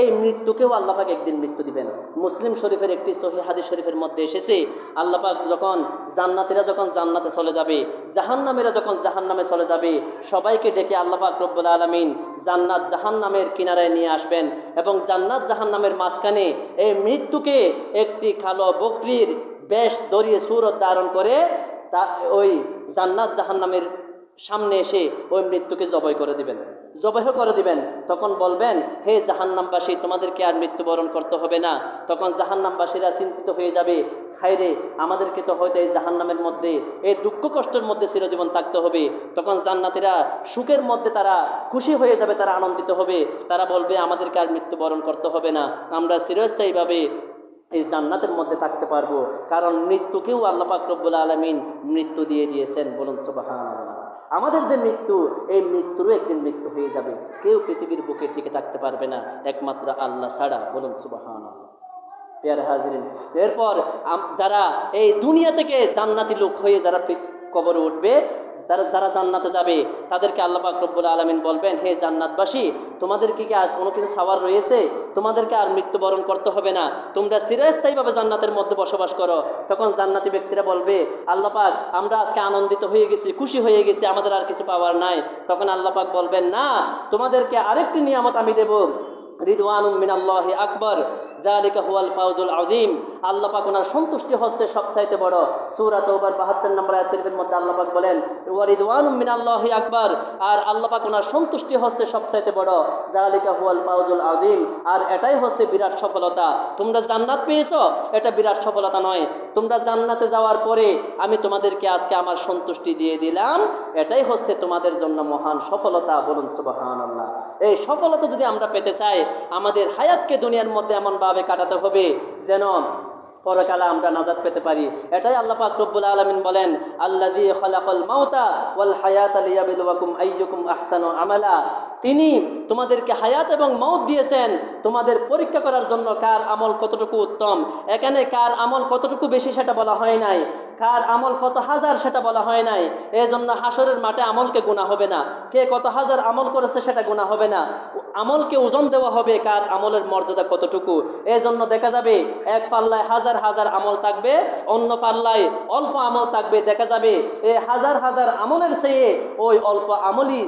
S1: এই মৃত্যুকেও আল্লাহ পাক একদিন মৃত্যু দিবেন। মুসলিম শরীফের একটি সহিহ হাদিস শরীফের মধ্যে এসেছে, আল্লাহ পাক যখন জান্নাতীরা যখন জান্নাতে চলে যাবে, জাহান্নামীরা যখন জাহান্নামে চলে যাবে, সবাইকে ডেকে আল্লাহ পাক রব্বুল আলামিন জান্নাত জাহান্নামের কিনারায় নিয়ে আসবেন, এবং জান্নাত জাহান্নামের মাঝখানে এই মৃত্যুকে একটি কালো বকরির বেশ দড়িয়ে সুরত ধারণ করে তা ওই জান্নাত জাহান্নামের সামনে এসে ওই মৃত্যুকে জবাই করে দিবেন। তখন বলবেন, হে জাহান্নামবাসী, তোমাদেরকে আর মৃত্যুবরণ করতে হবে না। তখন জাহান্নামবাসীরা চিন্তিত হয়ে যাবে, খাইরে আমাদেরকে তো হয়তো এই জাহান্নামের মধ্যে এই দুঃখ কষ্টের মধ্যে চিরজীবন থাকতে হবে। তখন জান্নাতীরা সুখের মধ্যে তারা খুশি হয়ে যাবে, তারা আনন্দিত হবে, তারা বলবে আমাদেরকে আর মৃত্যুবরণ করতে হবে না, আমরা চিরস্থায়ীভাবে এই জান্নাতের মধ্যে থাকতে পারবো, কারণ মৃত্যুকেও আল্লাহ পাক রব্বুল আলামিন মৃত্যু দিয়ে দিয়েছেন। বলুন সুবহানাল্লাহ। আমাদের যে মৃত্যু, এই মৃত্যুরও একদিন মৃত্যু হয়ে যাবে, কেউ পৃথিবীর বুকে টিকে থাকতে পারবে না একমাত্র আল্লাহ ছাড়া। বলুন সুবহানাল্লাহ। প্রিয় হাজিরিন, এরপর যারা এই দুনিয়া থেকে জান্নাতি লোক হয়ে যারা কবরে উঠবে, যারা জান্নাতে যাবে, তাদেরকে আল্লাহ পাক রব্বুল আলামিন বলবেন, হে জান্নাতবাসী, তোমাদেরকে কি আর কোনো কিছু সাওয়ার রয়েছে? তোমাদেরকে আর মৃত্যুবরণ করতে হবে না, তোমরা চিরস্থায়ীভাবে জান্নাতের মধ্যে বসবাস করো। তখন জান্নাতি ব্যক্তিরা বলবে, আল্লাহ পাক, আমরা আজকে আনন্দিত হয়ে গেছি, খুশি হয়ে গেছি, আমাদের আর কিছু পাওয়ার নাই। তখন আল্লাহ পাক বলবেন, না, তোমাদেরকে আরেকটি নিয়ামত আমি দেব, রিদওয়ানুম মিনাল্লাহি আকবার, যালিকা হুয়াল ফাউজুল আযীম। আল্লাহ পাক ওনার সন্তুষ্টি হচ্ছে সবচাইতে বড়। সূরা তাওবার 72 নম্বর আয়াত শরীফের মধ্যে আল্লাহ পাক বলেন, ওয়া রিদওয়ানুম মিনাল্লাহি আকবার, আর আল্লাহ পাক ওনার সন্তুষ্টি হচ্ছে সবচাইতে বড়, যালিকা হুয়াল ফাউজুল আযীম, আর এটাই হচ্ছে বিরাট সফলতা। তোমরা জান্নাত পেয়েছো, এটা বিরাট সফলতা নয়, তোমরা জান্নাতে যাওয়ার পরে আমি তোমাদেরকে আজকে আমার সন্তুষ্টি দিয়ে দিলাম, এটাই হচ্ছে তোমাদের জন্য মহান সফলতা। বলুন সুবহানাল্লাহ। এই সফলতা যদি আমরা পেতে চাই, আমাদের হায়াতকে দুনিয়ার মধ্যে এমনভাবে কাটাতে হবে যেন পরকালে আমরা নাজাত পেতে পারি। এটাই আল্লাহ পাক রব্বুল আলামিন বলেন, আল্লাযী খালাকাল মাউতা ওয়াল হায়াতা লিয়াবলুয়াকুম আইয়ুকুম আহসানু আমালা। তিনি তোমাদেরকে হায়াত এবং মউত দিয়েছেন তোমাদের পরীক্ষা করার জন্য, কার আমল কতটুকু উত্তম। এখানে কার আমল কতটুকু বেশি সেটা বলা হয় নাই, কার আমল কত হাজার সেটা বলা হয় নাই। এই জন্য হাসরের মাঠে আমলকে গুনাহ হবে না, কে কত হাজার আমল করেছে সেটা গুনাহ হবে না, আমলকে ওজন দেওয়া হবে কার আমলের মর্যাদা কতটুকু। এই জন্য দেখা যাবে এক পাল্লায় হাজার হাজার আমল থাকবে, অন্য পাল্লায় অল্প আমল থাকবে। দেখা যাবে এই হাজার হাজার আমলের চেয়ে ওই অল্প আমলই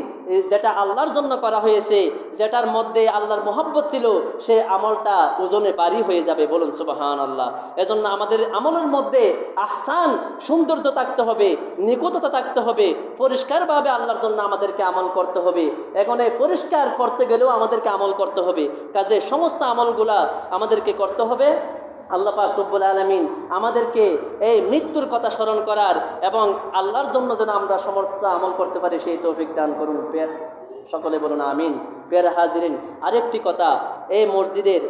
S1: যেটা আল্লাহর জন্য করা হয়েছে, যেটার মধ্যে আল্লাহর মহব্বত ছিল, সে আমলটা ওজনে ভারী হয়ে যাবে। বলুন সুবহানাল্লাহ। এজন্য আমাদের আমলের মধ্যে আহসান, সৌন্দর্য থাকতে হবে, নিকটতা থাকতে হবে, পরিষ্কারভাবে আল্লাহর জন্য আমাদেরকে আমল করতে হবে। এখন এই পরিষ্কার করতে গেলেও আমাদেরকে আমল করতে হবে, কাজে সমস্ত আমলগুলা আমাদেরকে করতে হবে। আল্লাহ পাক রব্বুল আলামিন আমাদেরকে এই মৃত্যুর কথা স্মরণ করার এবং আল্লাহর জন্য যেন আমরা সমস্ত আমল করতে পারি সেই তৌফিক দান করুন। সকলে বলুন আমিন। পেয়ারা হাজিরিন, আরেকটি কথা, এই মসজিদের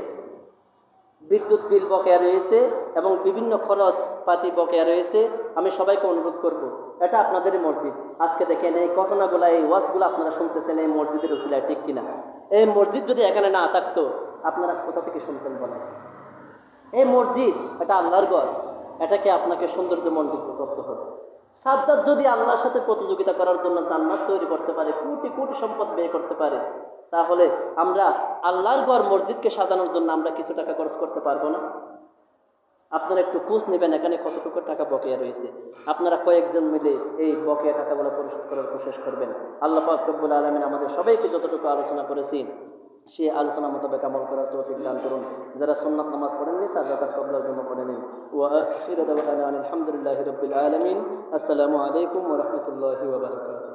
S1: বিদ্যুৎ বিল বকেয়া রয়েছে এবং বিভিন্ন খরচ পাতি বকেয়া রয়েছে। আমি সবাইকে অনুরোধ করব, এটা আপনাদেরই মসজিদ। আজকে দেখেন এই ঘটনাগুলো, এই ওয়াজগুলো আপনারা শুনতেছেন এই মসজিদের উসিলায়, ঠিক কিনা? এই মসজিদ যদি এখানে না থাকতো আপনারা কোথা থেকে শুনতেন বলেন? এই মসজিদ এটা আল্লাহর ঘর, এটাকে আপনাকে সৌন্দর্যমণ্ডিত করতে হবে। সাদ্দাত যদি আল্লাহর সাথে প্রতিযোগিতা করার জন্য জান্নাত তৈরি করতে পারে, কোটি কোটি সম্পদ ব্যয় করতে পারে, তাহলে আমরা আল্লাহর ঘর মসজিদকে সাজানোর জন্য আমরা কিছু টাকা খরচ করতে পারবো না? আপনারা একটু খোঁজ নেবেন এখানে কতটুকু টাকা বকেয়া রয়েছে। আপনারা কয়েকজন মিলে এই বকেয়া টাকাগুলো পরিশোধ করার কোশিশ করবেন। আল্লাহ পাক রব্বুল আলামিন আমাদের সবাইকে যতটুকু আলোচনা করেছি সেই আলোচনা মোতাবেক আমল করার তৌফিক দান করুন। যারা সুন্নাত নামাজ পড়েননি তারা যাকাত ক্বাবলা জমা পড়ে নিন। ওয়া আখিরু দাওয়ানা আলহামদুলিল্লাহি রাব্বিল আলামিন। আসসালামু আলাইকুম ওয়া রাহমাতুল্লাহি ওয়া বারাকাতুহু।